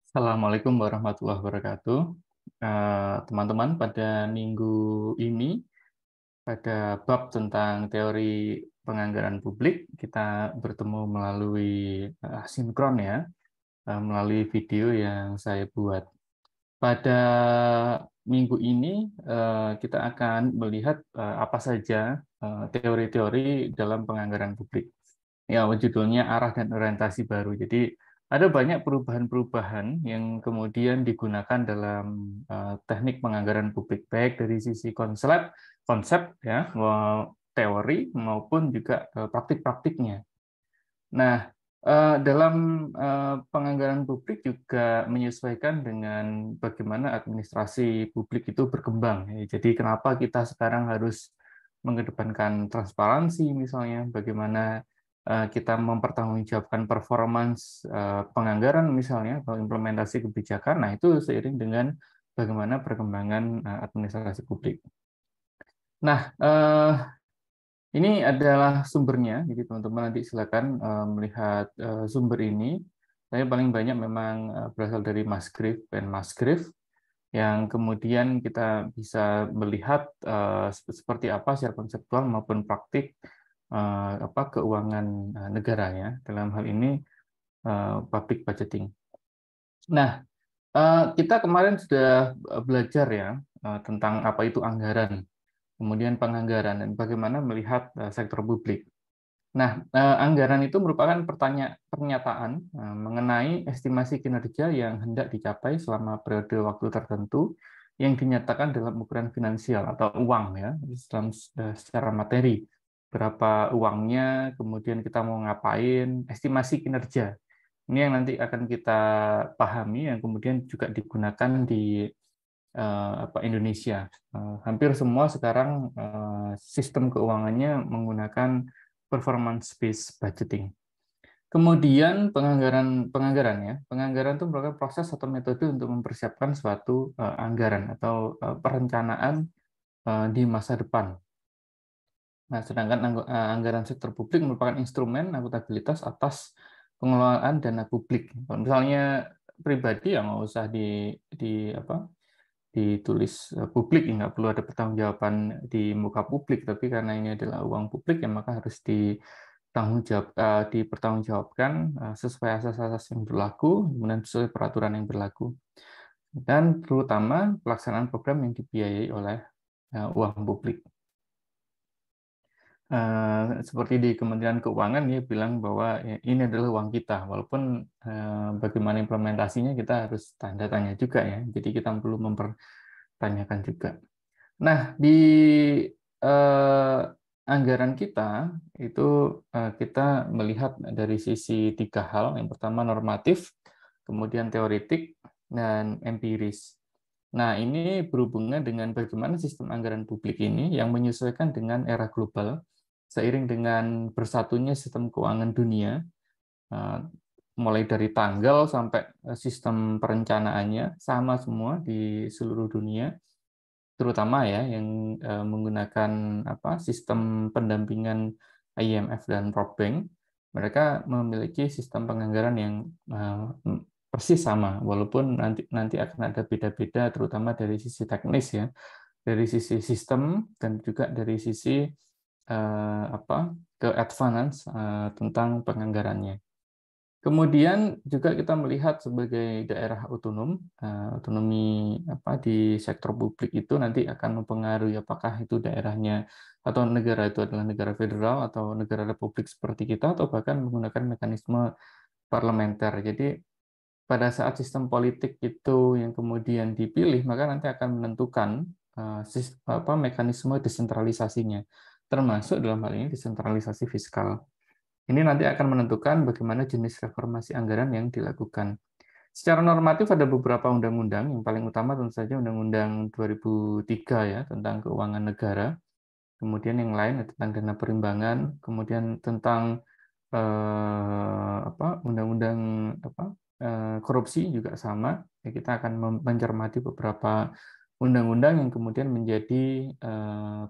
Assalamualaikum warahmatullahi wabarakatuh. Teman-teman, pada minggu ini, pada bab tentang teori penganggaran publik, kita bertemu melalui asinkron ya, melalui video yang saya buat. Pada minggu ini, kita akan melihat apa saja teori-teori dalam penganggaran publik. Ya, judulnya arah dan orientasi baru. Jadi ada banyak perubahan-perubahan yang kemudian digunakan dalam teknik penganggaran publik, baik dari sisi konsep ya, teori maupun juga praktik-praktiknya. Nah, dalam penganggaran publik juga menyesuaikan dengan bagaimana administrasi publik itu berkembang. Jadi kenapa kita sekarang harus mengedepankan transparansi misalnya, bagaimana kita mempertanggungjawabkan performance penganggaran misalnya, atau implementasi kebijakan. Nah, itu seiring dengan bagaimana perkembangan administrasi publik. Nah, ini adalah sumbernya, jadi teman-teman nanti silakan melihat sumber ini. Saya paling banyak memang berasal dari Musgrave dan Musgrave, yang kemudian kita bisa melihat seperti apa secara konseptual maupun praktik keuangan negaranya, dalam hal ini public budgeting. Nah, kita kemarin sudah belajar ya tentang apa itu anggaran, kemudian penganggaran, dan bagaimana melihat sektor publik. Nah, anggaran itu merupakan pernyataan mengenai estimasi kinerja yang hendak dicapai selama periode waktu tertentu yang dinyatakan dalam ukuran finansial atau uang ya, secara materi. Berapa uangnya, kemudian kita mau ngapain, estimasi kinerja. Ini yang nanti akan kita pahami, yang kemudian juga digunakan di Indonesia. Hampir semua sekarang sistem keuangannya menggunakan performance based budgeting. Kemudian penganggaran ya. Penganggaran itu merupakan proses atau metode untuk mempersiapkan suatu anggaran atau perencanaan di masa depan. Nah, sedangkan anggaran sektor publik merupakan instrumen akuntabilitas atas pengelolaan dana publik. Kalau misalnya pribadi ya nggak usah ditulis publik, ya nggak perlu ada pertanggungjawaban di muka publik, tapi karena ini adalah uang publik ya maka harus dipertanggungjawabkan sesuai asas-asas yang berlaku, kemudian sesuai peraturan yang berlaku, dan terutama pelaksanaan program yang dibiayai oleh uang publik. Seperti di Kementerian Keuangan dia bilang bahwa ya, ini adalah uang kita, walaupun bagaimana implementasinya kita harus tanda tanya juga ya, jadi kita perlu mempertanyakan juga. Nah, di anggaran kita itu kita melihat dari sisi tiga hal. Yang pertama normatif, kemudian teoritik, dan empiris. Nah, ini berhubungan dengan bagaimana sistem anggaran publik ini yang menyesuaikan dengan era global, seiring dengan bersatunya sistem keuangan dunia, mulai dari tanggal sampai sistem perencanaannya sama semua di seluruh dunia, terutama ya yang menggunakan sistem pendampingan IMF dan World Bank. Mereka memiliki sistem penganggaran yang persis sama, walaupun nanti akan ada beda-beda, terutama dari sisi teknis ya, dari sisi sistem dan juga dari sisi ke advance tentang penganggarannya. Kemudian juga kita melihat sebagai daerah otonom, otonomi di sektor publik itu nanti akan mempengaruhi apakah itu daerahnya atau negara itu adalah negara federal atau negara republik seperti kita, atau bahkan menggunakan mekanisme parlementer. Jadi pada saat sistem politik itu yang kemudian dipilih, maka nanti akan menentukan mekanisme desentralisasinya, termasuk dalam hal ini desentralisasi fiskal. Ini nanti akan menentukan bagaimana jenis reformasi anggaran yang dilakukan. Secara normatif ada beberapa undang-undang, yang paling utama tentu saja Undang-Undang 2003 ya tentang keuangan negara. Kemudian yang lain tentang dana perimbangan, kemudian tentang undang-undang korupsi juga sama. Ya, kita akan mencermati beberapa undang-undang yang kemudian menjadi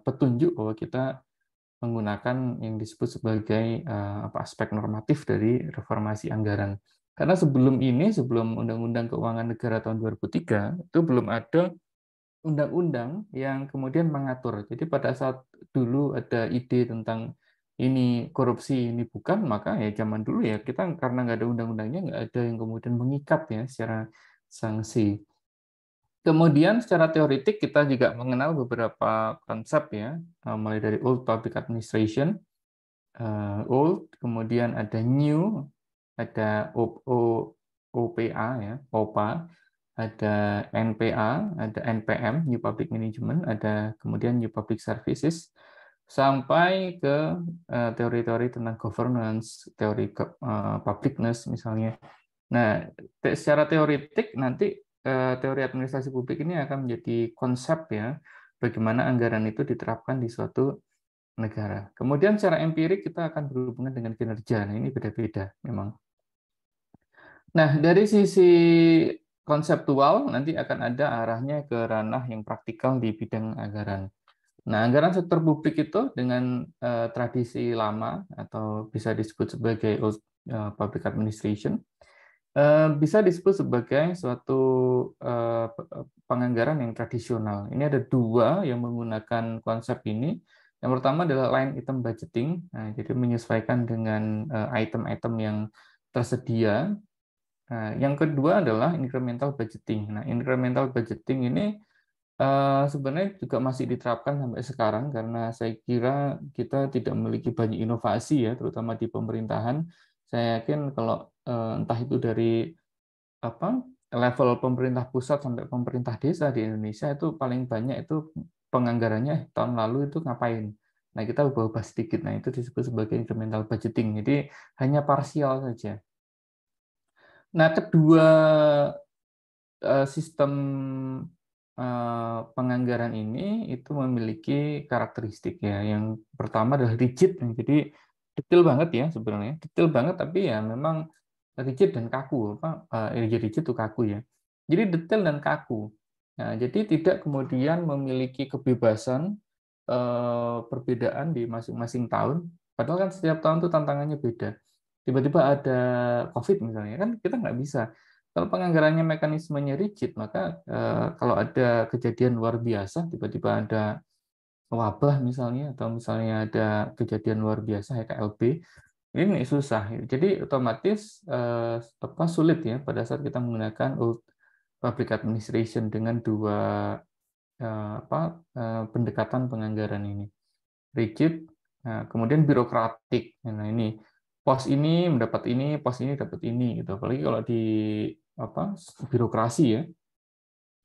petunjuk bahwa kita menggunakan yang disebut sebagai aspek normatif dari reformasi anggaran. Karena sebelum ini, sebelum Undang-Undang Keuangan Negara tahun 2003, itu belum ada undang-undang yang kemudian mengatur. Jadi pada saat dulu ada ide tentang ini korupsi, ini bukan, maka ya zaman dulu ya kita karena nggak ada undang-undangnya, nggak ada yang kemudian mengikat ya secara sanksi. Kemudian secara teoritik kita juga mengenal beberapa konsep ya, mulai dari Old Public Administration, Old, kemudian ada New, ada OPA ya, OPA, ada NPA, ada NPM, New Public Management, ada kemudian New Public Services, sampai ke teori-teori tentang governance, teori publicness misalnya. Nah, secara teoritik nanti teori administrasi publik ini akan menjadi konsep ya, bagaimana anggaran itu diterapkan di suatu negara. Kemudian secara empirik kita akan berhubungan dengan kinerja. Nah, ini beda-beda memang. Nah, dari sisi konseptual nanti akan ada arahnya ke ranah yang praktikal di bidang anggaran. Nah, anggaran sektor publik itu dengan tradisi lama atau bisa disebut sebagai old public administration, bisa disebut sebagai suatu penganggaran yang tradisional. Ini ada dua yang menggunakan konsep ini. Yang pertama adalah line item budgeting, nah, jadi menyesuaikan dengan item-item yang tersedia. Nah, yang kedua adalah incremental budgeting. Nah, incremental budgeting ini sebenarnya juga masih diterapkan sampai sekarang karena saya kira kita tidak memiliki banyak inovasi ya, terutama di pemerintahan. Saya yakin kalau entah itu dari level pemerintah pusat sampai pemerintah desa di Indonesia itu paling banyak itu penganggarannya tahun lalu itu ngapain. Nah, kita ubah-ubah sedikit. Nah, itu disebut sebagai incremental budgeting. Jadi hanya parsial saja. Nah, kedua sistem penganggaran ini itu memiliki karakteristik ya. Yang pertama adalah rigid, jadi detail banget ya sebenarnya, detail banget tapi ya memang rigid dan kaku. Rigid itu kaku ya. Jadi detail dan kaku. Nah, jadi tidak kemudian memiliki kebebasan perbedaan di masing-masing tahun. Padahal kan setiap tahun tuh tantangannya beda. Tiba-tiba ada COVID misalnya, kan kita nggak bisa. Kalau penganggarannya mekanismenya rigid, maka kalau ada kejadian luar biasa, tiba-tiba ada wabah misalnya, atau misalnya ada kejadian luar biasa KLB, ini susah. Jadi otomatis sulit ya pada saat kita menggunakan old public administration dengan dua pendekatan penganggaran ini, rigid, kemudian birokratik. Nah ini pos ini mendapat ini, pos ini dapat ini, gitu. Apalagi kalau di birokrasi ya,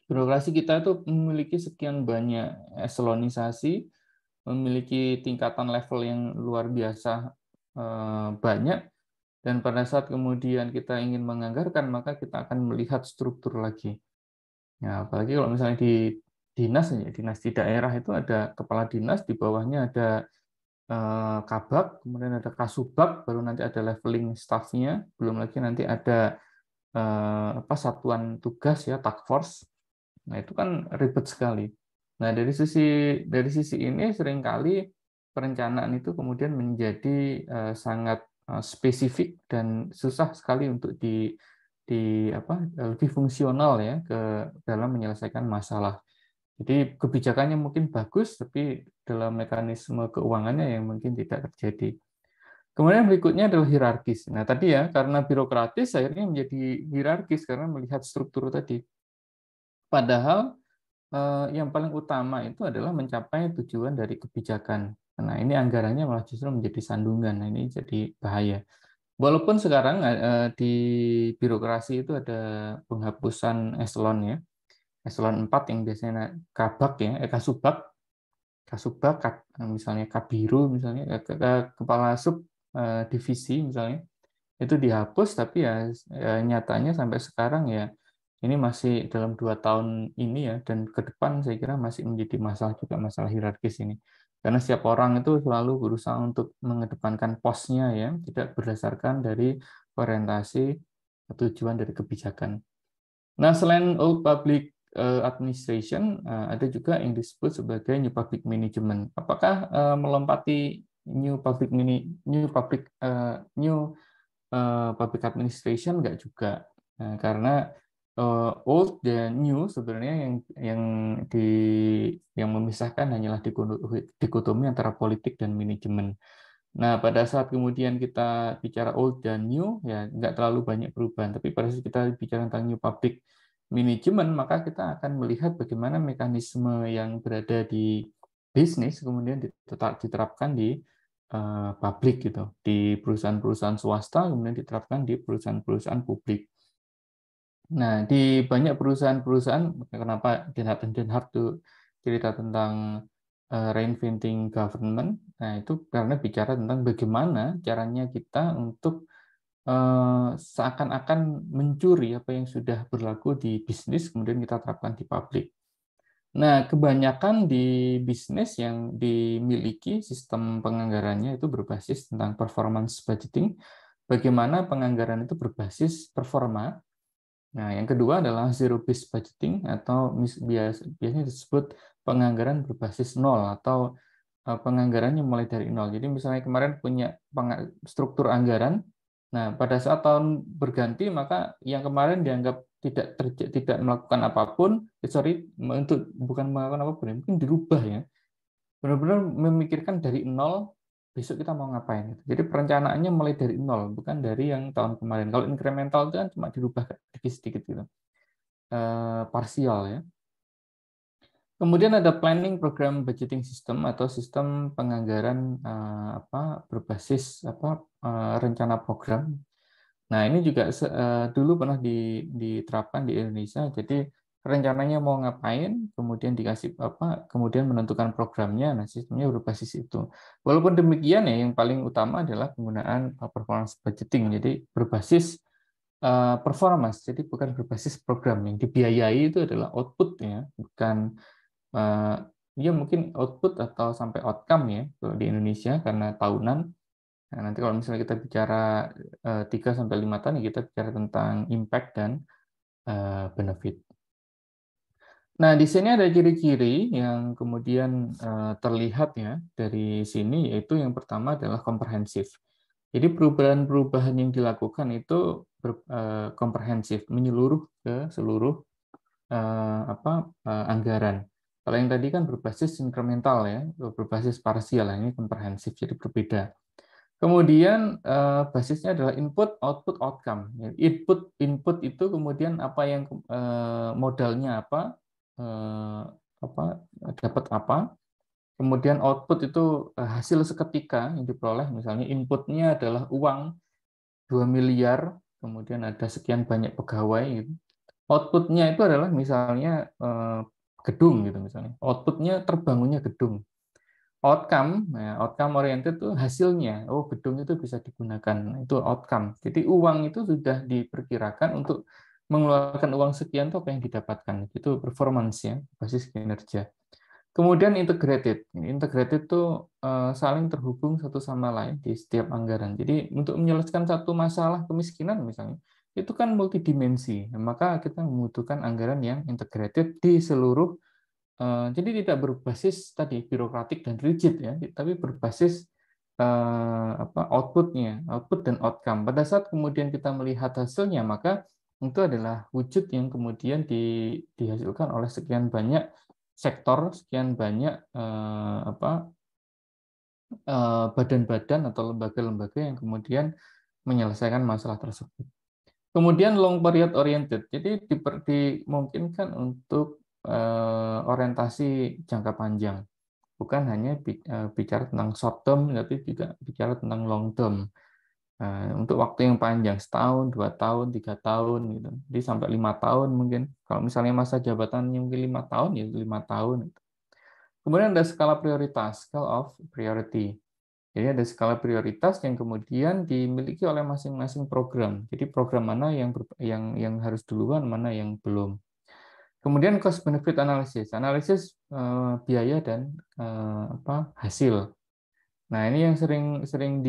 birokrasi kita itu memiliki sekian banyak eselonisasi, memiliki tingkatan level yang luar biasa banyak, dan pada saat kemudian kita ingin menganggarkan, maka kita akan melihat struktur lagi. Ya, apalagi kalau misalnya di dinas, dinas di daerah itu ada kepala dinas, di bawahnya ada kabak, kemudian ada kasubag, baru nanti ada leveling staff-nya, belum lagi nanti ada satuan tugas ya, task force. Nah, itu kan ribet sekali. Nah, dari sisi ini seringkali perencanaan itu kemudian menjadi sangat spesifik dan susah sekali untuk lebih fungsional ya ke dalam menyelesaikan masalah. Jadi kebijakannya mungkin bagus, tapi dalam mekanisme keuangannya yang mungkin tidak terjadi. Kemudian berikutnya adalah hierarkis. Nah, tadi ya, karena birokratis akhirnya menjadi hierarkis karena melihat struktur tadi. Padahal yang paling utama itu adalah mencapai tujuan dari kebijakan. Nah, ini anggarannya malah justru menjadi sandungan. Nah, ini jadi bahaya. Walaupun sekarang di birokrasi itu ada penghapusan eselon ya. Eselon 4 yang biasanya kabak ya, kasubag, misalnya kabiru misalnya, kepala sub divisi misalnya, itu dihapus, tapi ya nyatanya sampai sekarang ya ini masih dalam 2 tahun ini ya, dan ke depan saya kira masih menjadi masalah juga, masalah hierarkis ini. Karena setiap orang itu selalu berusaha untuk mengedepankan posnya ya, tidak berdasarkan dari orientasi tujuan dari kebijakan. Nah, selain old public administration, ada juga yang disebut sebagai new public management. Apakah melompati new public administration nggak juga. Nah, karena old dan new sebenarnya yang memisahkan hanyalah dikotomi antara politik dan manajemen. Nah, pada saat kemudian kita bicara old dan new, ya nggak terlalu banyak perubahan. Tapi pada saat kita bicara tentang new public management, maka kita akan melihat bagaimana mekanisme yang berada di bisnis kemudian diterapkan di publik gitu, di perusahaan-perusahaan swasta kemudian diterapkan di perusahaan-perusahaan publik. Nah, di banyak perusahaan-perusahaan, kenapa Den Haag tuh cerita tentang reinventing government. Nah, itu karena bicara tentang bagaimana caranya kita untuk seakan-akan mencuri apa yang sudah berlaku di bisnis, kemudian kita terapkan di publik. Nah, kebanyakan di bisnis yang dimiliki sistem penganggarannya itu berbasis tentang performance budgeting, bagaimana penganggaran itu berbasis performa. Nah, yang kedua adalah zero-based budgeting atau biasanya disebut penganggaran berbasis nol atau penganggarannya mulai dari nol. Jadi misalnya kemarin punya struktur anggaran, nah pada saat tahun berganti maka yang kemarin dianggap tidak melakukan apapun, untuk bukan melakukan apapun, mungkin dirubah ya. Benar-benar memikirkan dari nol, besok kita mau ngapain. Jadi perencanaannya mulai dari nol, bukan dari yang tahun kemarin. Kalau incremental itu kan cuma dirubah sedikit-sedikit gitu. Parsial ya. Kemudian ada planning program budgeting system atau sistem penganggaran berbasis rencana program. Nah, ini juga dulu pernah diterapkan di Indonesia. Jadi rencananya mau ngapain, kemudian kemudian menentukan programnya. Nah, sistemnya berbasis itu. Walaupun demikian ya, yang paling utama adalah penggunaan performance budgeting. Jadi berbasis performance. Jadi bukan berbasis program. Yang dibiayai itu adalah output ya, bukan ya mungkin output atau sampai outcome ya kalau di Indonesia karena tahunan. Nah, nanti kalau misalnya kita bicara 3-5 tahun, kita bicara tentang impact dan benefit. Nah, di sini ada ciri-ciri yang kemudian terlihat ya dari sini, yaitu yang pertama adalah komprehensif. Jadi perubahan-perubahan yang dilakukan itu komprehensif, menyeluruh ke seluruh anggaran. Kalau yang tadi kan berbasis incremental ya, berbasis parsial, ini komprehensif, jadi berbeda. Kemudian basisnya adalah input, output, outcome. Input itu kemudian apa yang modalnya dapat apa. Kemudian output itu hasil seketika yang diperoleh. Misalnya inputnya adalah uang 2 miliar, kemudian ada sekian banyak pegawai. Gitu. Outputnya itu adalah misalnya gedung gitu misalnya. Outputnya terbangunnya gedung. Outcome oriented itu hasilnya. Oh, gedung itu bisa digunakan. Itu outcome. Jadi uang itu sudah diperkirakan untuk mengeluarkan uang sekian itu apa yang didapatkan. Itu performance ya, basis kinerja. Kemudian integrated. Integrated itu saling terhubung satu sama lain di setiap anggaran. Jadi untuk menyelesaikan satu masalah kemiskinan misalnya, itu kan multidimensi. Maka kita membutuhkan anggaran yang integrated di seluruh. Jadi tidak berbasis tadi birokratik dan rigid ya, tapi berbasis output dan outcome. Pada saat kemudian kita melihat hasilnya, maka itu adalah wujud yang kemudian dihasilkan oleh sekian banyak sektor, sekian banyak badan-badan atau lembaga-lembaga yang kemudian menyelesaikan masalah tersebut. Kemudian long period oriented, jadi dimungkinkan untuk orientasi jangka panjang, bukan hanya bicara tentang short term, tapi juga bicara tentang long term. Untuk waktu yang panjang, setahun, 2 tahun, 3 tahun, gitu. Jadi sampai 5 tahun mungkin. Kalau misalnya masa jabatannya mungkin 5 tahun, ya 5 tahun. Kemudian ada skala prioritas, scale of priority. Jadi ada skala prioritas yang kemudian dimiliki oleh masing-masing program. Jadi program mana yang harus duluan, mana yang belum. Kemudian cost benefit analysis, analisis biaya dan hasil. Nah, ini yang sering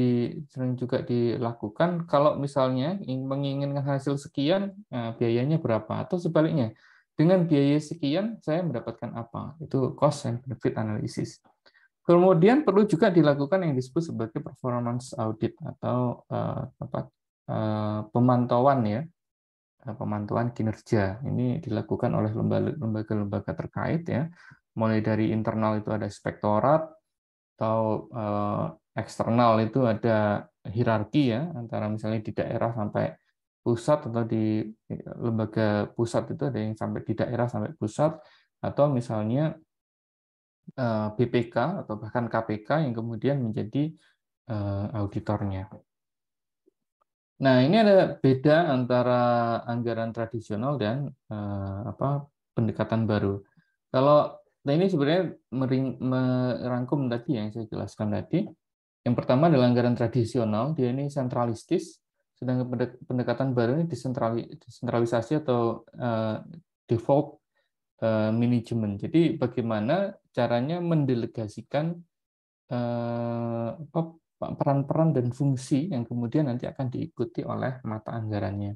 juga dilakukan kalau misalnya menginginkan hasil sekian, biayanya berapa, atau sebaliknya, dengan biaya sekian saya mendapatkan apa. Itu cost and benefit analysis. Kemudian perlu juga dilakukan yang disebut sebagai performance audit atau pemantauan ya, pemantauan kinerja. Ini dilakukan oleh lembaga-lembaga terkait ya, mulai dari internal itu ada inspektorat, atau eksternal itu ada hierarki ya, antara misalnya di daerah sampai pusat, atau di lembaga pusat itu ada yang sampai di daerah sampai pusat, atau misalnya BPK atau bahkan KPK yang kemudian menjadi auditornya. Nah, ini ada beda antara anggaran tradisional dan pendekatan baru. Kalau ini sebenarnya merangkum tadi yang saya jelaskan tadi. Yang pertama adalah anggaran tradisional, dia ini sentralistis, sedangkan pendekatan baru ini desentralisasi atau default management. Jadi bagaimana caranya mendelegasikan peran-peran dan fungsi yang kemudian nanti akan diikuti oleh mata anggarannya.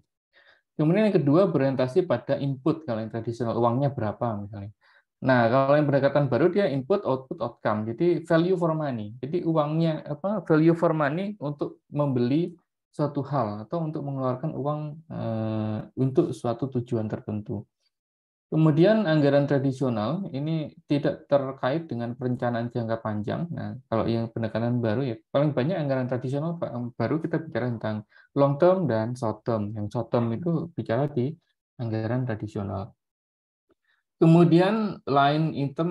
Kemudian yang kedua berorientasi pada input, kalau yang tradisional uangnya berapa misalnya. Nah, kalau yang pendekatan baru dia input, output, outcome. Jadi value for money. Jadi uangnya value for money untuk membeli suatu hal atau untuk mengeluarkan uang untuk suatu tujuan tertentu. Kemudian anggaran tradisional ini tidak terkait dengan perencanaan jangka panjang. Nah, kalau yang pendekatan baru ya paling banyak anggaran tradisional baru kita bicara tentang long term dan short term. Yang short term itu bicara di anggaran tradisional. Kemudian line item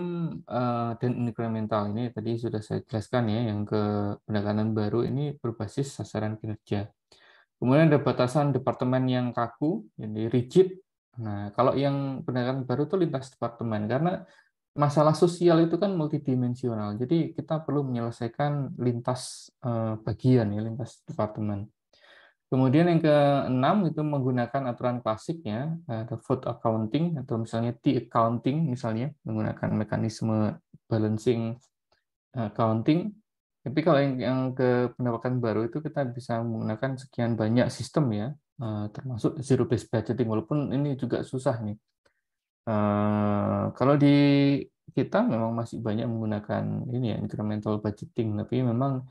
dan incremental ini tadi sudah saya jelaskan ya, yang ke pendekatan baru ini berbasis sasaran kinerja. Kemudian ada batasan departemen yang kaku, jadi rigid. Nah, kalau yang pendekatan baru itu lintas departemen, karena masalah sosial itu kan multidimensional. Jadi kita perlu menyelesaikan lintas bagian, ya, lintas departemen. Kemudian yang keenam itu menggunakan aturan klasiknya, ada food accounting atau misalnya T-accounting, misalnya menggunakan mekanisme balancing accounting. Tapi kalau yang ke pendekatan baru itu kita bisa menggunakan sekian banyak sistem ya, termasuk zero based budgeting, walaupun ini juga susah nih. Kalau di kita memang masih banyak menggunakan ini ya, incremental budgeting, tapi memang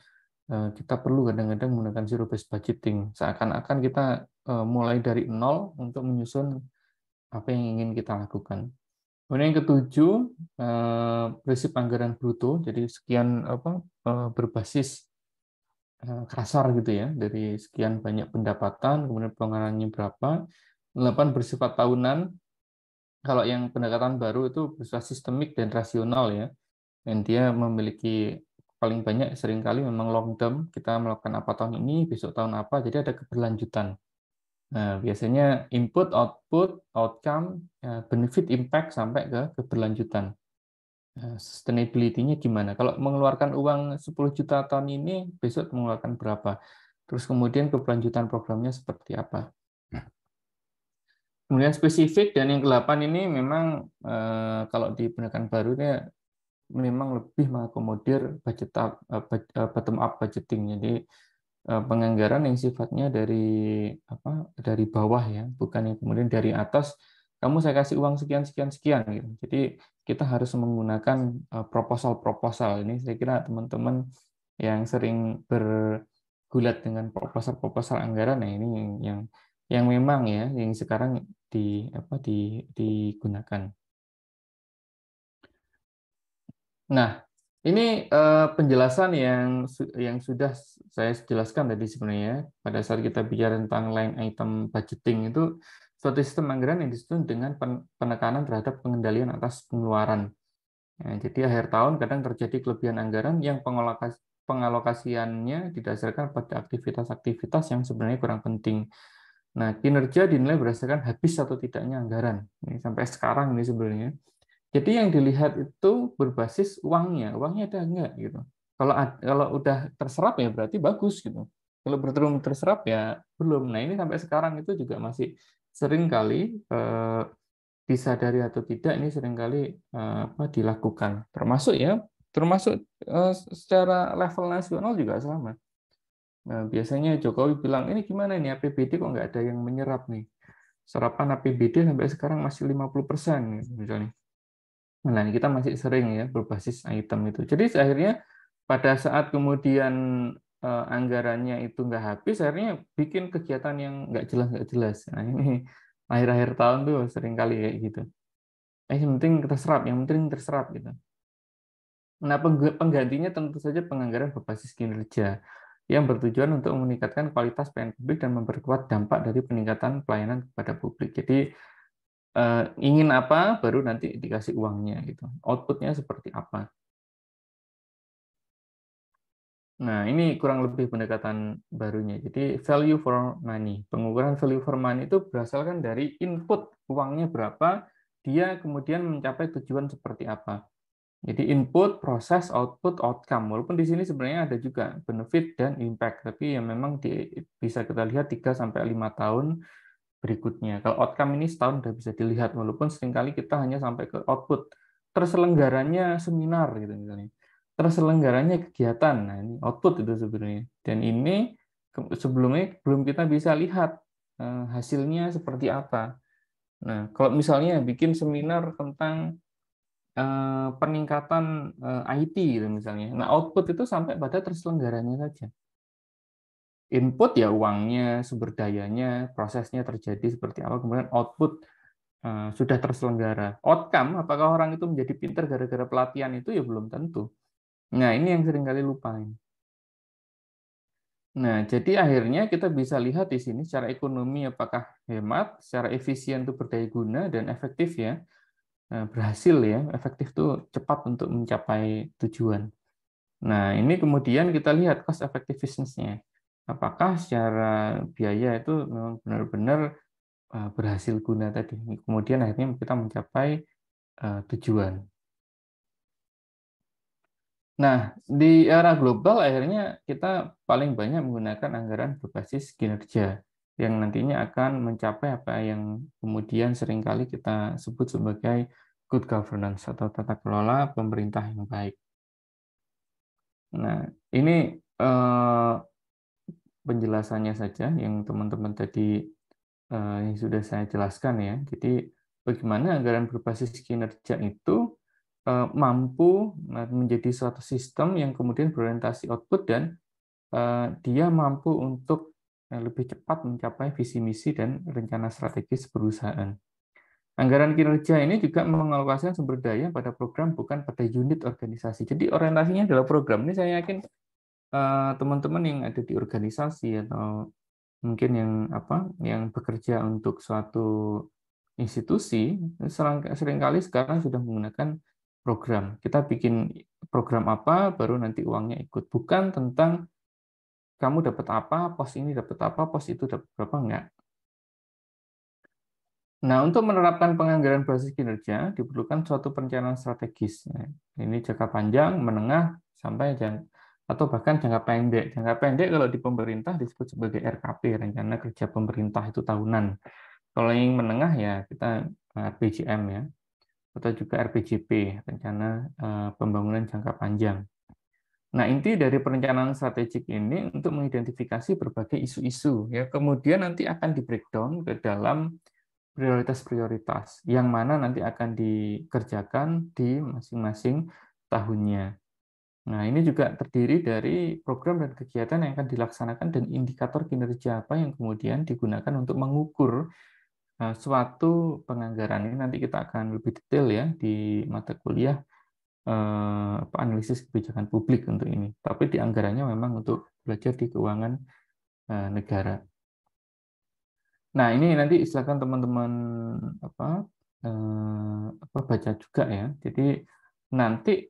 kita perlu kadang-kadang menggunakan zero based budgeting. Seakan-akan kita mulai dari nol untuk menyusun apa yang ingin kita lakukan. Kemudian yang ketujuh, prinsip anggaran bruto, jadi sekian berbasis kasar gitu ya, dari sekian banyak pendapatan, kemudian pengeluarannya berapa. 8 bersifat tahunan. Kalau yang pendekatan baru itu bersifat sistemik dan rasional ya, dan dia memiliki paling banyak seringkali memang long term, kita melakukan apa tahun ini, besok tahun apa, jadi ada keberlanjutan. Nah, biasanya input, output, outcome, benefit, impact, sampai ke keberlanjutan. Sustainability-nya gimana? Kalau mengeluarkan uang 10 juta tahun ini, besok mengeluarkan berapa? Terus kemudian keberlanjutan programnya seperti apa? Kemudian spesifik, dan yang ke-8 ini memang kalau di pendekatan baru ini memang lebih mengakomodir bottom up budgeting. Jadi penganggaran yang sifatnya dari bawah ya, bukan yang kemudian dari atas kamu saya kasih uang sekian sekian sekian gitu. Jadi kita harus menggunakan proposal ini. Saya kira teman-teman yang sering bergulat dengan proposal anggaran, nah ini yang memang ya yang sekarang digunakan. Nah, ini penjelasan yang sudah saya jelaskan tadi sebenarnya pada saat kita bicara tentang line item budgeting itu suatu sistem anggaran yang disusun dengan penekanan terhadap pengendalian atas pengeluaran. Ya, jadi akhir tahun kadang terjadi kelebihan anggaran yang pengalokasiannya didasarkan pada aktivitas-aktivitas yang sebenarnya kurang penting. Nah, kinerja dinilai berdasarkan habis atau tidaknya anggaran. Ini sampai sekarang ini sebenarnya. Jadi yang dilihat itu berbasis uangnya ada enggak gitu. Kalau udah terserap ya berarti bagus gitu. Kalau belum terserap ya belum. Nah ini sampai sekarang itu juga masih sering kali disadari atau tidak, ini sering kali dilakukan. Termasuk secara level nasional juga sama. Nah, biasanya Jokowi bilang ini gimana nih APBD kok nggak ada yang menyerap nih. Serapan APBD sampai sekarang masih 50% misalnya. Nah, kita masih sering ya berbasis item itu. Jadi akhirnya pada saat kemudian anggarannya itu nggak habis, akhirnya bikin kegiatan yang nggak jelas. Nah, ini akhir-akhir tahun tuh sering kali kayak gitu. Yang penting terserap, yang penting terserap gitu. Nah, penggantinya tentu saja penganggaran berbasis kinerja yang bertujuan untuk meningkatkan kualitas pelayanan publik dan memperkuat dampak dari peningkatan pelayanan kepada publik. Jadi ingin apa, baru nanti dikasih uangnya gitu. Outputnya seperti apa. Nah, ini kurang lebih pendekatan barunya. Jadi value for money. Pengukuran value for money itu berasalkan dari input uangnya berapa, dia kemudian mencapai tujuan seperti apa. Jadi input, proses, output, outcome. Walaupun di sini sebenarnya ada juga benefit dan impact, tapi yang memang bisa kita lihat 3 sampai 5 tahun berikutnya. Kalau outcome ini setahun sudah bisa dilihat, walaupun seringkali kita hanya sampai ke output. Terselenggaranya seminar gitu misalnya. Terselenggaranya kegiatan. Nah, ini output itu sebenarnya. Dan ini sebelumnya belum kita bisa lihat hasilnya seperti apa. Nah, kalau misalnya bikin seminar tentang peningkatan IT gitu misalnya. Nah, output itu sampai pada terselenggaranya saja. Input ya uangnya, sumber dayanya, prosesnya terjadi seperti apa, kemudian output sudah terselenggara. Outcome, apakah orang itu menjadi pintar gara-gara pelatihan itu ya belum tentu. Nah, ini yang seringkali lupain. Nah, jadi akhirnya kita bisa lihat di sini secara ekonomi apakah hemat, secara efisien itu berdaya guna dan efektif ya. Berhasil ya, efektif itu cepat untuk mencapai tujuan. Nah, ini kemudian kita lihat cost effectiveness-nya. Apakah secara biaya itu memang benar-benar berhasil guna tadi. Kemudian akhirnya kita mencapai tujuan. Nah, di era global akhirnya kita paling banyak menggunakan anggaran berbasis kinerja yang nantinya akan mencapai apa yang kemudian seringkali kita sebut sebagai good governance atau tata kelola pemerintah yang baik. Nah, ini penjelasannya saja yang teman-teman tadi yang sudah saya jelaskan ya. Jadi bagaimana anggaran berbasis kinerja itu mampu menjadi suatu sistem yang kemudian berorientasi output dan dia mampu untuk lebih cepat mencapai visi misi dan rencana strategis perusahaan. Anggaran kinerja ini juga mengalokasikan sumber daya pada program bukan pada unit organisasi. Jadi orientasinya adalah program. Ini saya yakin teman-teman yang ada di organisasi atau mungkin yang bekerja untuk suatu institusi seringkali sekarang sudah menggunakan program. Kita bikin program apa, baru nanti uangnya ikut. Bukan tentang kamu dapat apa, pos ini dapat apa, pos itu dapat berapa, enggak. Nah, untuk menerapkan penganggaran berbasis kinerja diperlukan suatu perencanaan strategis. Nah, ini jangka panjang, menengah, sampai atau bahkan jangka pendek. Jangka pendek kalau di pemerintah disebut sebagai RKP, rencana kerja pemerintah itu tahunan. Kalau yang menengah ya kita RPJM ya, atau juga RPJP, rencana pembangunan jangka panjang. Nah, inti dari perencanaan strategik ini untuk mengidentifikasi berbagai isu-isu ya, kemudian nanti akan di breakdown ke dalam prioritas-prioritas yang mana nanti akan dikerjakan di masing-masing tahunnya. Nah, ini juga terdiri dari program dan kegiatan yang akan dilaksanakan dan indikator kinerja apa yang kemudian digunakan untuk mengukur suatu penganggaran. Ini nanti kita akan lebih detail ya di mata kuliah analisis kebijakan publik untuk ini. Tapi di anggarannya memang untuk belajar di keuangan negara. Nah, ini nanti silakan teman-teman baca juga ya. Jadi nanti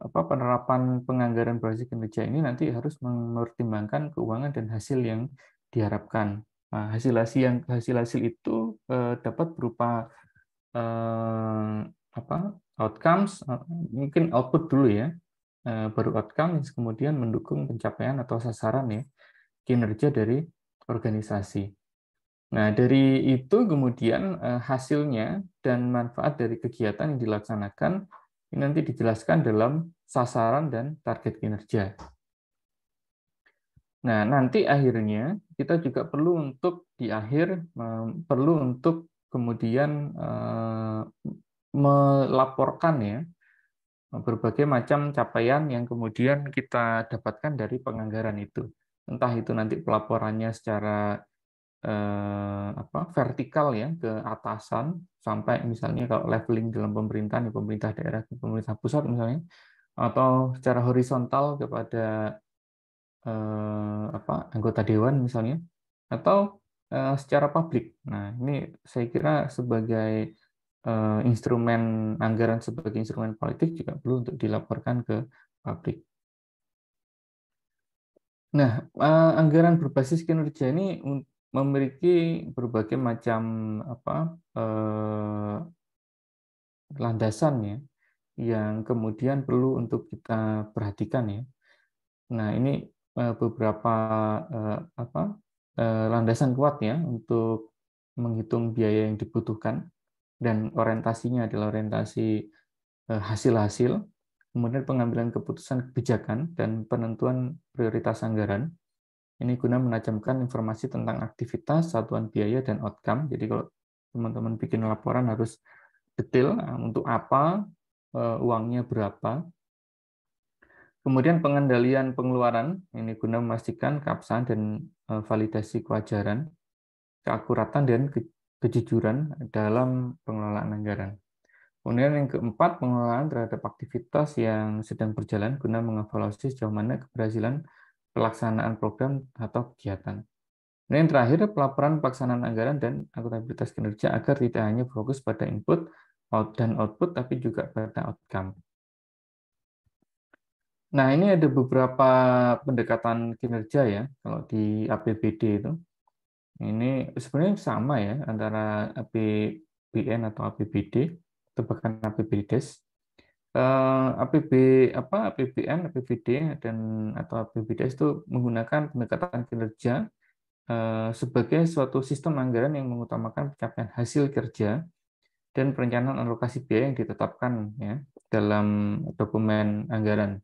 penerapan penganggaran berbasis kinerja ini nanti harus mempertimbangkan keuangan dan hasil yang diharapkan. Nah, hasil-hasil itu dapat berupa outcomes, mungkin output dulu ya, baru outcome yang kemudian mendukung pencapaian atau sasaran ya kinerja dari organisasi. Nah, dari itu kemudian hasilnya dan manfaat dari kegiatan yang dilaksanakan ini nanti dijelaskan dalam sasaran dan target kinerja. Nah, nanti akhirnya kita juga perlu untuk di akhir perlu untuk kemudian melaporkan ya berbagai macam capaian yang kemudian kita dapatkan dari penganggaran itu. Entah itu nanti pelaporannya secara vertikal ya ke atasan, sampai misalnya kalau leveling dalam pemerintahan, pemerintah daerah ke pemerintah pusat misalnya, atau secara horizontal kepada anggota dewan misalnya, atau secara publik. Nah, ini saya kira sebagai instrumen anggaran sebagai instrumen politik juga perlu untuk dilaporkan ke publik. Nah, anggaran berbasis kinerja ini memiliki berbagai macam landasan ya, yang kemudian perlu untuk kita perhatikan ya. Nah, ini beberapa landasan kuat ya untuk menghitung biaya yang dibutuhkan, dan orientasinya adalah orientasi hasil-hasil, kemudian pengambilan keputusan kebijakan dan penentuan prioritas anggaran. Ini guna menajamkan informasi tentang aktivitas, satuan biaya, dan outcome. Jadi kalau teman-teman bikin laporan harus detail untuk apa, uangnya berapa. Kemudian pengendalian pengeluaran, ini guna memastikan keabsahan dan validasi kewajaran, keakuratan, dan kejujuran dalam pengelolaan anggaran. Kemudian yang keempat, pengelolaan terhadap aktivitas yang sedang berjalan guna mengevaluasi sejauh mana keberhasilan pelaksanaan program atau kegiatan. Dan yang terakhir, pelaporan pelaksanaan anggaran dan akuntabilitas kinerja agar tidak hanya fokus pada input dan output, tapi juga pada outcome. Nah, ini ada beberapa pendekatan kinerja ya, kalau di APBD itu. Ini sebenarnya sama ya, antara APBN atau APBD, atau bahkan APBDes. APBN, APBD, dan atau APBDes itu menggunakan pendekatan kinerja sebagai suatu sistem anggaran yang mengutamakan pencapaian hasil kerja dan perencanaan alokasi biaya yang ditetapkan ya dalam dokumen anggaran.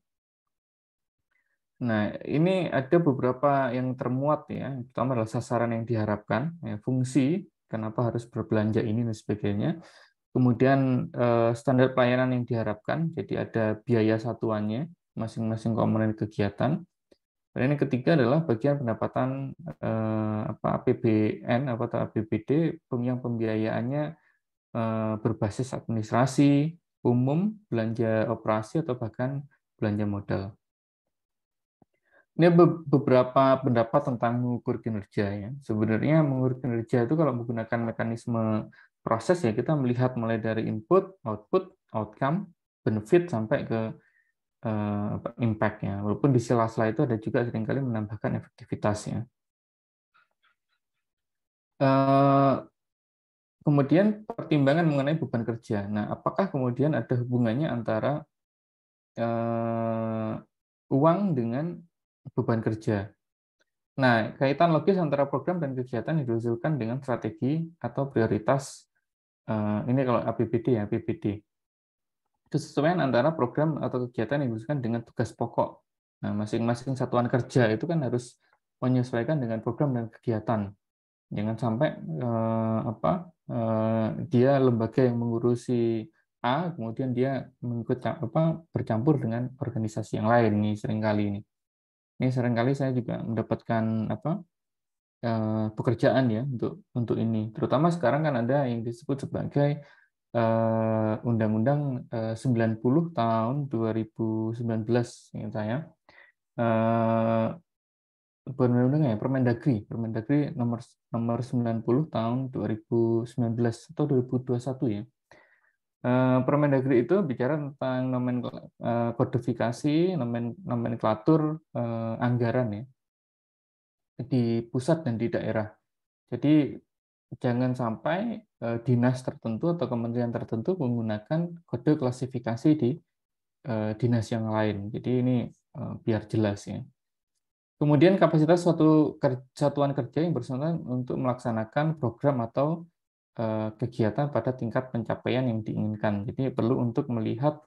Nah, ini ada beberapa yang termuat ya. Yang pertama adalah sasaran yang diharapkan, ya, fungsi, kenapa harus berbelanja ini dan sebagainya. Kemudian standar pelayanan yang diharapkan, jadi ada biaya satuannya, masing-masing komponen kegiatan. Dan yang ketiga adalah bagian pendapatan APBN atau APBD yang pembiayaannya berbasis administrasi, umum, belanja operasi, atau bahkan belanja modal. Ini beberapa pendapat tentang mengukur kinerja ya. Sebenarnya mengukur kinerja itu kalau menggunakan mekanisme proses ya, kita melihat mulai dari input, output, outcome, benefit, sampai ke impact-nya. Walaupun di sela-sela itu ada juga seringkali menambahkan efektivitasnya. Kemudian pertimbangan mengenai beban kerja. Nah, apakah kemudian ada hubungannya antara uang dengan beban kerja? Nah, kaitan logis antara program dan kegiatan yang diusulkan dengan strategi atau prioritas, ini kalau APBD ya, APBD. Kesesuaian antara program atau kegiatan yang diusulkan dengan tugas pokok. Nah, masing-masing satuan kerja itu kan harus menyesuaikan dengan program dan kegiatan. Jangan sampai dia lembaga yang mengurusi A, kemudian dia bercampur dengan organisasi yang lain. Ini seringkali ini. Ini seringkali saya juga mendapatkan pekerjaan ya untuk ini. Terutama sekarang kan ada yang disebut sebagai Undang-Undang 90 tahun 2019 ingat saya. Permendagri nomor 90 tahun 2019 atau 2021 ya. Permendagri itu bicara tentang kodifikasi nomenklatur anggaran ya di pusat dan di daerah. Jadi jangan sampai dinas tertentu atau kementerian tertentu menggunakan kode klasifikasi di dinas yang lain. Jadi ini biar jelas ya. Kemudian kapasitas suatu satuan kerja yang bersangkutan untuk melaksanakan program atau kegiatan pada tingkat pencapaian yang diinginkan. Jadi perlu untuk melihat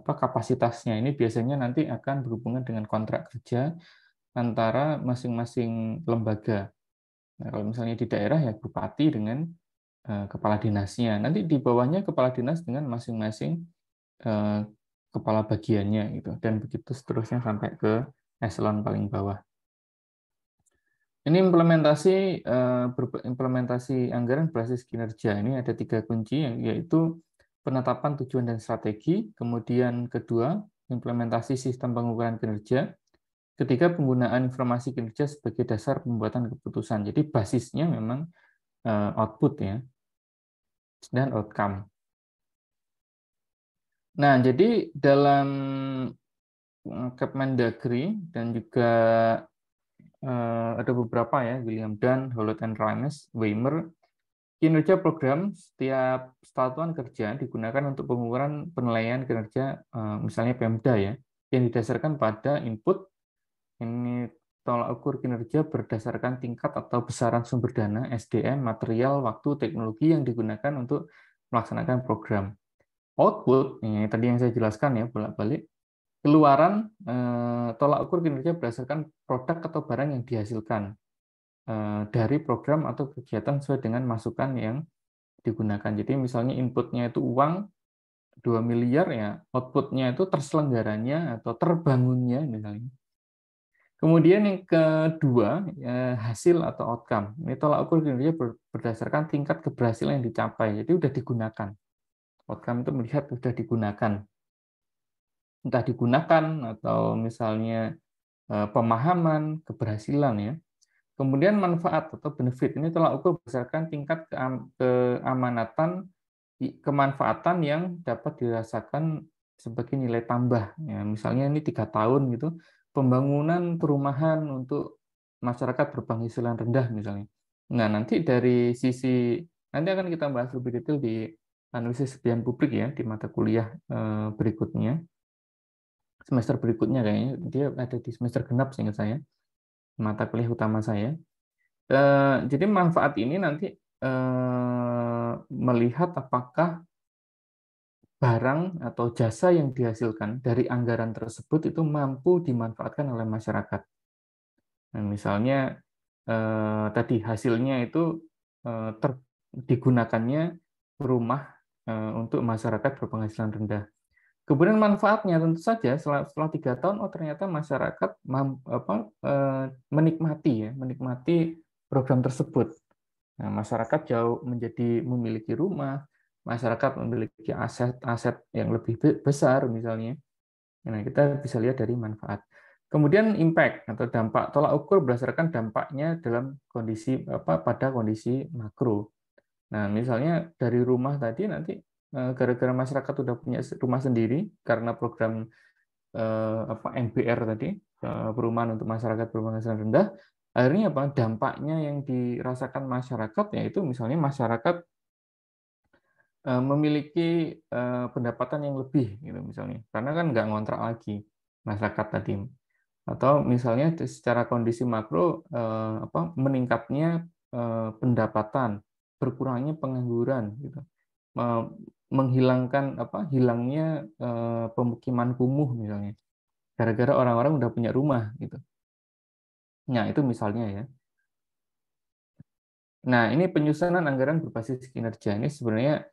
kapasitasnya. Ini biasanya nanti akan berhubungan dengan kontrak kerja antara masing-masing lembaga. Nah, kalau misalnya di daerah ya bupati dengan kepala dinasnya. Nanti di bawahnya kepala dinas dengan masing-masing kepala bagiannya gitu, dan begitu seterusnya sampai ke eselon paling bawah. Ini implementasi anggaran berbasis kinerja. Ini ada 3 kunci, yaitu penetapan tujuan dan strategi, kemudian kedua, implementasi sistem pengukuran kinerja, ketiga, penggunaan informasi kinerja sebagai dasar pembuatan keputusan. Jadi basisnya memang output ya, dan outcome. Nah, jadi dalam Kemendagri dan juga ada beberapa ya, William Dunn, Howlett and Rhymes, Weimer, kinerja program setiap satuan kerja digunakan untuk pengukuran penilaian kinerja, misalnya Pemda ya, yang didasarkan pada input. Ini tolak ukur kinerja berdasarkan tingkat atau besaran sumber dana, SDM, material, waktu, teknologi yang digunakan untuk melaksanakan program. Output, ini tadi yang saya jelaskan ya, bolak-balik, keluaran tolak ukur kinerja berdasarkan produk atau barang yang dihasilkan dari program atau kegiatan sesuai dengan masukan yang digunakan. Jadi misalnya inputnya itu uang 2 miliar ya, outputnya itu terselenggaranya atau terbangunnya misalnya. Kemudian yang kedua, hasil atau outcome. Ini tolak ukur kinerja berdasarkan tingkat keberhasilan yang dicapai. Jadi sudah digunakan. Outcome itu melihat sudah digunakan. Entah digunakan atau misalnya pemahaman, keberhasilan ya. Kemudian manfaat atau benefit. Ini tolak ukur berdasarkan tingkat keamanatan, kemanfaatan yang dapat dirasakan sebagai nilai tambah. Ya, misalnya ini 3 tahun gitu, pembangunan perumahan untuk masyarakat berpenghasilan rendah misalnya. Nah, nanti dari sisi, nanti akan kita bahas lebih detail di analisis kebijakan publik ya, di mata kuliah berikutnya. Semester berikutnya kayaknya, dia ada di semester genap seingat saya, mata kuliah utama saya. Jadi manfaat ini nanti melihat apakah barang atau jasa yang dihasilkan dari anggaran tersebut itu mampu dimanfaatkan oleh masyarakat. Nah, misalnya tadi hasilnya itu digunakannya rumah untuk masyarakat berpenghasilan rendah. Kemudian manfaatnya tentu saja setelah 3 tahun, oh ternyata masyarakat menikmati program tersebut. Nah, masyarakat jauh menjadi memiliki rumah, masyarakat memiliki aset-aset yang lebih besar misalnya. Nah, kita bisa lihat dari manfaat. Kemudian impact atau dampak, tolak ukur berdasarkan dampaknya dalam kondisi pada kondisi makro. Nah, misalnya dari rumah tadi nanti gara-gara masyarakat sudah punya rumah sendiri karena program NBR tadi, perumahan untuk masyarakat berpenghasilan rendah, akhirnya apa? Dampaknya yang dirasakan masyarakat yaitu misalnya masyarakat memiliki pendapatan yang lebih gitu misalnya, karena kan nggak ngontrak lagi masyarakat tadi, atau misalnya secara kondisi makro meningkatnya pendapatan, berkurangnya pengangguran gitu, menghilangkan hilangnya pemukiman kumuh misalnya, gara-gara orang-orang udah punya rumah gitu. Nah itu misalnya ya. Nah ini penyusunan anggaran berbasis kinerja ini sebenarnya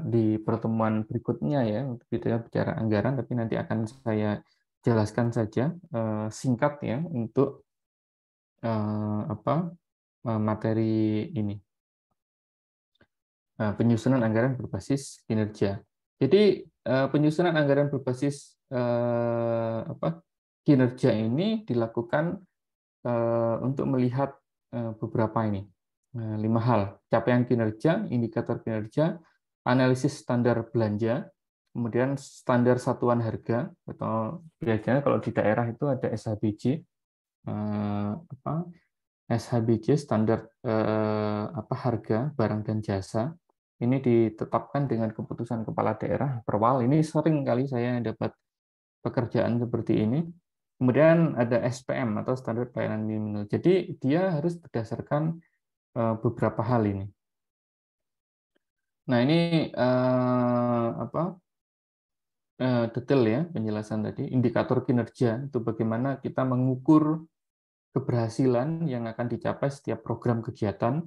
di pertemuan berikutnya ya, kita bicara anggaran, tapi nanti akan saya jelaskan saja singkat ya untuk materi ini, penyusunan anggaran berbasis kinerja. Jadi penyusunan anggaran berbasis kinerja ini dilakukan untuk melihat beberapa ini, 5 hal: capaian kinerja, indikator kinerja, analisis standar belanja, kemudian standar satuan harga, atau biasanya kalau di daerah itu ada SHBJ, SHBJ standar harga barang dan jasa. Ini ditetapkan dengan keputusan kepala daerah perwal. Ini sering kali saya dapat pekerjaan seperti ini. Kemudian ada SPM atau standar pelayanan minimal. Jadi dia harus berdasarkan beberapa hal ini. Nah ini detail ya penjelasan tadi. Indikator kinerja itu bagaimana kita mengukur keberhasilan yang akan dicapai setiap program kegiatan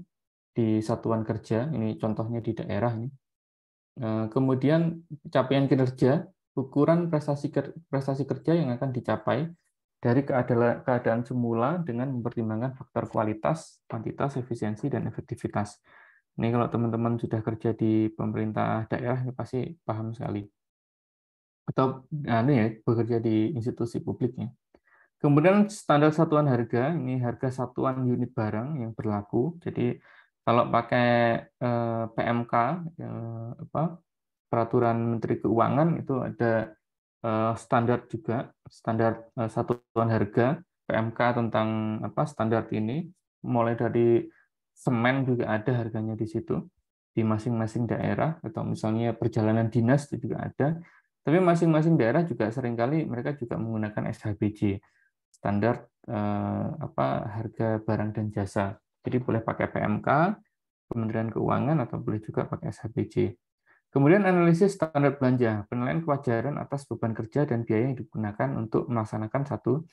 di satuan kerja. Ini contohnya di daerah ini. Kemudian capaian kinerja, ukuran prestasi kerja yang akan dicapai dari keadaan semula dengan mempertimbangkan faktor kualitas, kuantitas, efisiensi, dan efektivitas. Ini kalau teman-teman sudah kerja di pemerintah daerah, ini pasti paham sekali. Atau bekerja di institusi publiknya. Kemudian standar satuan harga, ini harga satuan unit barang yang berlaku. Jadi kalau pakai PMK, Peraturan Menteri Keuangan, itu ada standar juga, standar satuan harga PMK tentang standar ini. Mulai dari semen juga ada harganya di situ di masing-masing daerah, atau misalnya perjalanan dinas itu juga ada. Tapi masing-masing daerah juga seringkali mereka juga menggunakan SHBJ, standar harga barang dan jasa. Jadi boleh pakai PMK, Kementerian Keuangan, atau boleh juga pakai SHBJ. Kemudian analisis standar belanja, penilaian kewajaran atas beban kerja dan biaya yang digunakan untuk melaksanakan satu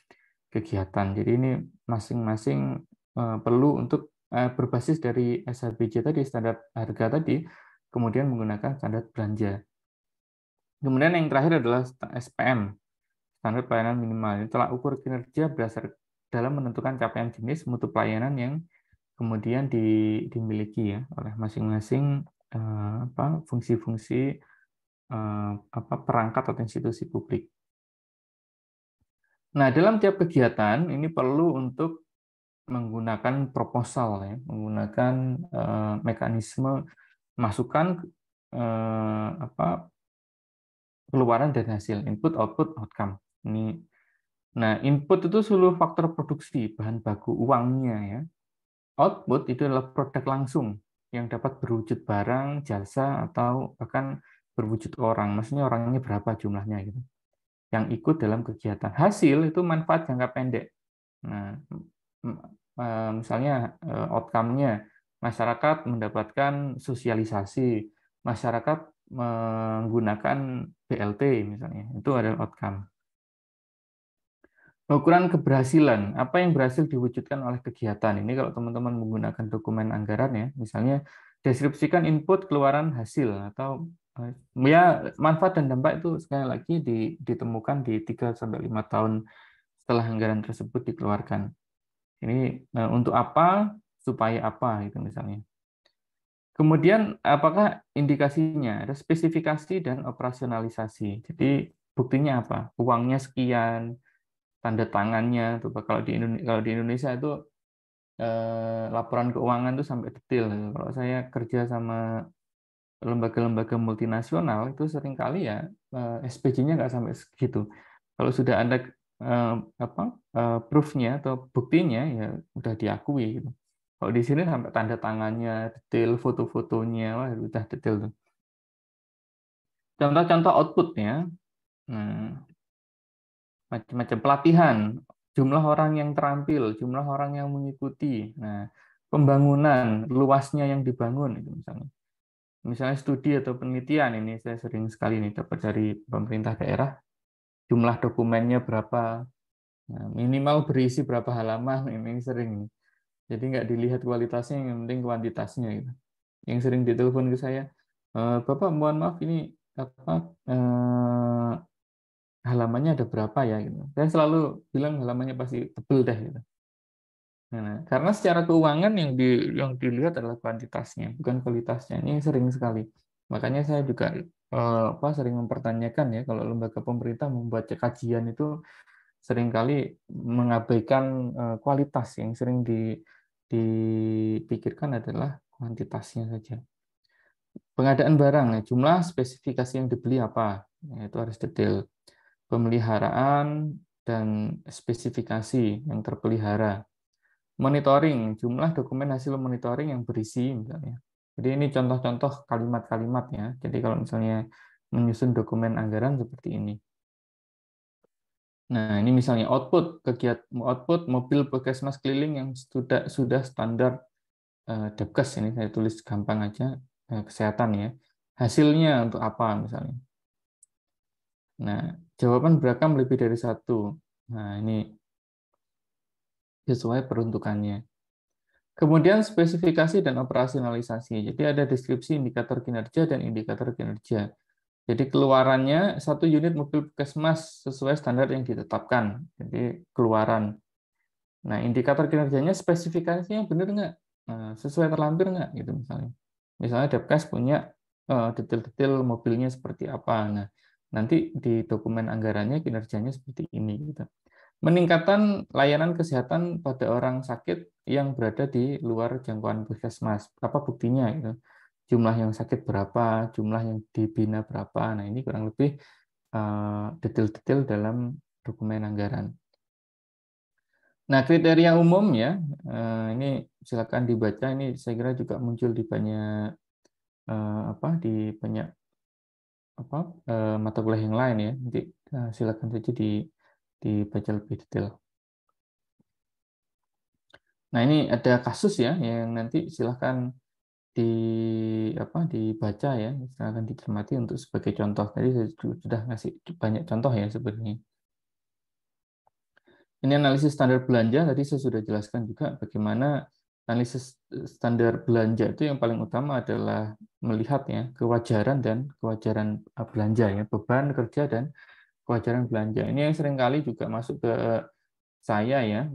kegiatan. Jadi ini masing-masing perlu untuk berbasis dari SHBJ tadi, standar harga tadi, kemudian menggunakan standar belanja. Kemudian yang terakhir adalah SPM, standar pelayanan minimal. Ini tolak ukur kinerja berdasar dalam menentukan capaian jenis mutu pelayanan yang kemudian dimiliki ya oleh masing-masing fungsi-fungsi perangkat atau institusi publik. Nah, dalam tiap kegiatan ini perlu untuk menggunakan proposal ya, menggunakan mekanisme masukan keluaran dan hasil, input, output, outcome. Ini, nah, input itu seluruh faktor produksi, bahan baku, uangnya ya. Output itu adalah produk langsung yang dapat berwujud barang, jasa, atau bahkan berwujud orang. Maksudnya orangnya berapa jumlahnya gitu, yang ikut dalam kegiatan. Hasil itu manfaat jangka pendek. Nah, misalnya outcome-nya masyarakat mendapatkan sosialisasi, masyarakat menggunakan BLT misalnya, itu adalah outcome. Ukuran keberhasilan, apa yang berhasil diwujudkan oleh kegiatan. Ini kalau teman-teman menggunakan dokumen anggaran ya, misalnya deskripsikan input, keluaran, hasil, atau ya manfaat dan dampak itu sekali lagi ditemukan di 3-5 tahun setelah anggaran tersebut dikeluarkan. Ini untuk apa, supaya apa itu misalnya. Kemudian apakah indikasinya? Ada spesifikasi dan operasionalisasi. Jadi buktinya apa? Uangnya sekian, tanda tangannya. Kalau di Indonesia itu laporan keuangan itu sampai detail. Kalau saya kerja sama lembaga-lembaga multinasional itu seringkali ya SPJ-nya nggak sampai segitu. Kalau sudah ada proof-nya atau buktinya ya udah diakui gitu. Kalau di sini sampai tanda tangannya detail, foto-fotonya, wah udah detail tuh. Contoh-contoh output-nya, macam-macam pelatihan, jumlah orang yang terampil, jumlah orang yang mengikuti, nah pembangunan, luasnya yang dibangun itu misalnya. Misalnya studi atau penelitian, ini saya sering sekali nih dapat dari pemerintah daerah, jumlah dokumennya berapa, nah, minimal berisi berapa halaman, ini sering. Jadi nggak dilihat kualitasnya, yang penting kuantitasnya gitu. Yang sering ditelepon ke saya, Bapak mohon maaf ini halamannya ada berapa ya gitu. Saya selalu bilang halamannya pasti tebel deh gitu. Nah, karena secara keuangan yang dilihat adalah kuantitasnya, bukan kualitasnya. Ini sering sekali. Makanya saya juga sering mempertanyakan ya kalau lembaga pemerintah membuat kajian itu seringkali mengabaikan kualitas, yang sering dipikirkan adalah kuantitasnya saja. Pengadaan barang, nah, jumlah spesifikasi yang dibeli apa, nah, itu harus detail. Pemeliharaan dan spesifikasi yang terpelihara. Monitoring, jumlah dokumen hasil monitoring yang berisi misalnya. Jadi ini contoh-contoh kalimat-kalimat ya. Jadi kalau misalnya menyusun dokumen anggaran seperti ini. Nah, ini misalnya output mobil puskesmas keliling yang sudah standar Depkes, ini saya tulis gampang aja, kesehatan ya. Hasilnya untuk apa misalnya. Nah, jawaban berakam lebih dari satu. Nah, ini sesuai peruntukannya. Kemudian spesifikasi dan operasionalisasi. Jadi ada deskripsi indikator kinerja dan indikator kinerja. Jadi keluarannya satu unit mobil puskesmas sesuai standar yang ditetapkan. Jadi keluaran. Nah, indikator kinerjanya spesifikasinya benar nggak? Sesuai terlampir nggak? Gitu misalnya. Misalnya Depkes punya detail-detail mobilnya seperti apa. Nah, nanti di dokumen anggarannya kinerjanya seperti ini. Gitu. Meningkatkan layanan kesehatan pada orang sakit yang berada di luar jangkauan puskesmas. Apa buktinya? Gitu. Jumlah yang sakit berapa, jumlah yang dibina berapa. Nah, ini kurang lebih detail-detail dalam dokumen anggaran. Nah, kriteria umum ya, ini silakan dibaca. Ini saya kira juga muncul di banyak di banyak mata kuliah yang lain ya. Nanti silakan saja dibaca lebih detail. Nah, ini ada kasus ya yang nanti silakan dibaca ya, silakan dicermati untuk sebagai contoh. Tadi saya sudah ngasih banyak contoh ya sebenarnya. Ini analisis standar belanja, tadi saya sudah jelaskan juga bagaimana analisis standar belanja itu yang paling utama adalah melihat ya kewajaran belanja ya, beban kerja dan kewajaran belanja. Ini yang seringkali juga masuk ke saya ya,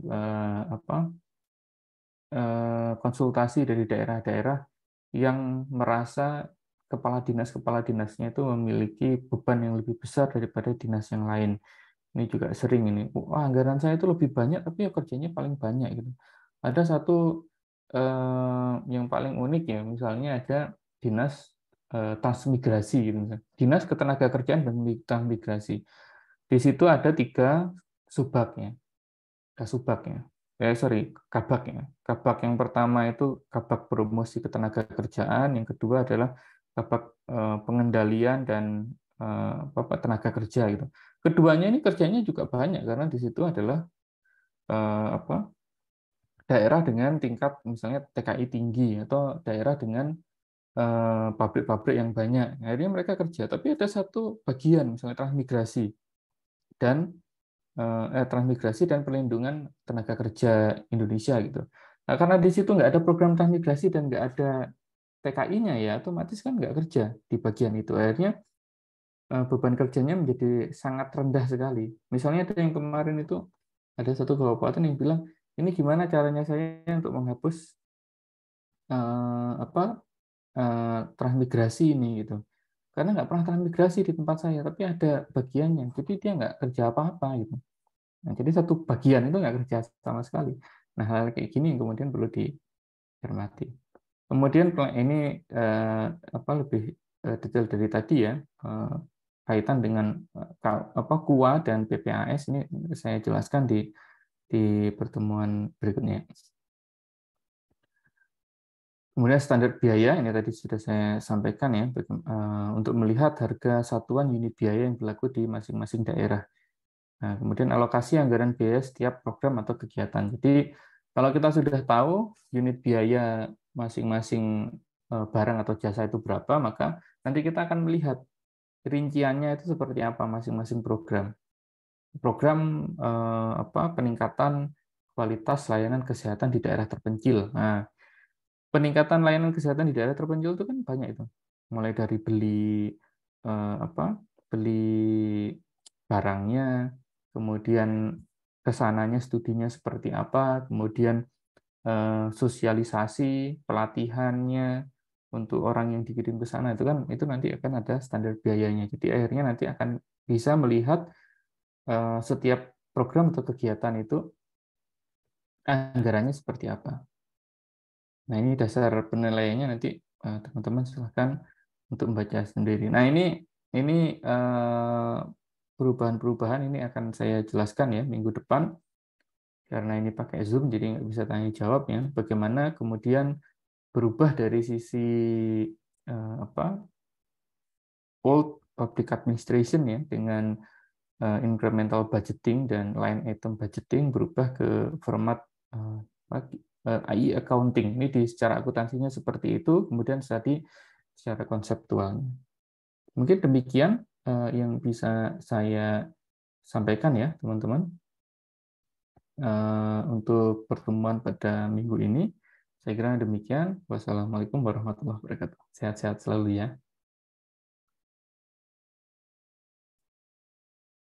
konsultasi dari daerah-daerah yang merasa kepala dinasnya itu memiliki beban yang lebih besar daripada dinas yang lain. Ini juga sering ini. Anggaran saya itu lebih banyak, tapi ya kerjanya paling banyak gitu. Ada satu yang paling unik ya, misalnya ada dinas transmigrasi gitu, misalnya. Dinas Ketenagakerjaan dan Transmigrasi. Di situ ada 3 subbabnya, kasubagnya. Kabak ya. Kabak yang pertama itu kabak promosi ketenagakerjaan, yang kedua adalah kabak pengendalian dan tenaga kerja gitu. Keduanya ini kerjanya juga banyak karena di situ adalah daerah dengan tingkat misalnya TKI tinggi atau daerah dengan pabrik-pabrik yang banyak. Akhirnya mereka kerja, tapi ada satu bagian misalnya dan transmigrasi dan perlindungan tenaga kerja Indonesia gitu. Nah, karena di situ nggak ada program transmigrasi dan nggak ada TKI-nya ya, otomatis kan nggak kerja di bagian itu. Akhirnya beban kerjanya menjadi sangat rendah sekali. Misalnya ada yang kemarin itu ada satu kabupaten yang bilang, ini gimana caranya saya untuk menghapus transmigrasi ini gitu. Karena nggak pernah transmigrasi di tempat saya, tapi ada bagiannya. Jadi dia nggak kerja apa-apa gitu. Nah, jadi satu bagian itu nggak kerja sama sekali. Nah, hal kayak gini yang kemudian perlu dicermati. Kemudian ini lebih detail dari tadi ya, kaitan dengan KUA dan PPAS ini saya jelaskan di pertemuan berikutnya. Kemudian standar biaya, ini tadi sudah saya sampaikan ya, untuk melihat harga satuan unit biaya yang berlaku di masing-masing daerah. Nah, kemudian alokasi anggaran biaya setiap program atau kegiatan. Jadi kalau kita sudah tahu unit biaya masing-masing barang atau jasa itu berapa, maka nanti kita akan melihat rinciannya itu seperti apa masing-masing program. Program peningkatan kualitas layanan kesehatan di daerah terpencil. Nah, peningkatan layanan kesehatan di daerah terpencil itu kan banyak itu. Mulai dari beli barangnya, kemudian kesananya studinya seperti apa, kemudian sosialisasi, pelatihannya untuk orang yang dikirim ke sana itu nanti akan ada standar biayanya. Jadi akhirnya nanti akan bisa melihat setiap program atau kegiatan itu anggarannya seperti apa. Nah, ini dasar penilaiannya nanti teman-teman silahkan untuk membaca sendiri. Nah, ini perubahan-perubahan ini akan saya jelaskan ya minggu depan karena ini pakai Zoom jadi nggak bisa tanya jawab ya. Bagaimana kemudian berubah dari sisi old public administration ya dengan incremental budgeting dan line item budgeting berubah ke format AI accounting. Ini secara akuntansinya seperti itu, kemudian tadi secara konseptual. Mungkin demikian yang bisa saya sampaikan ya, teman-teman, untuk pertemuan pada minggu ini. Saya kira demikian. Wassalamualaikum warahmatullahi wabarakatuh. Sehat-sehat selalu ya.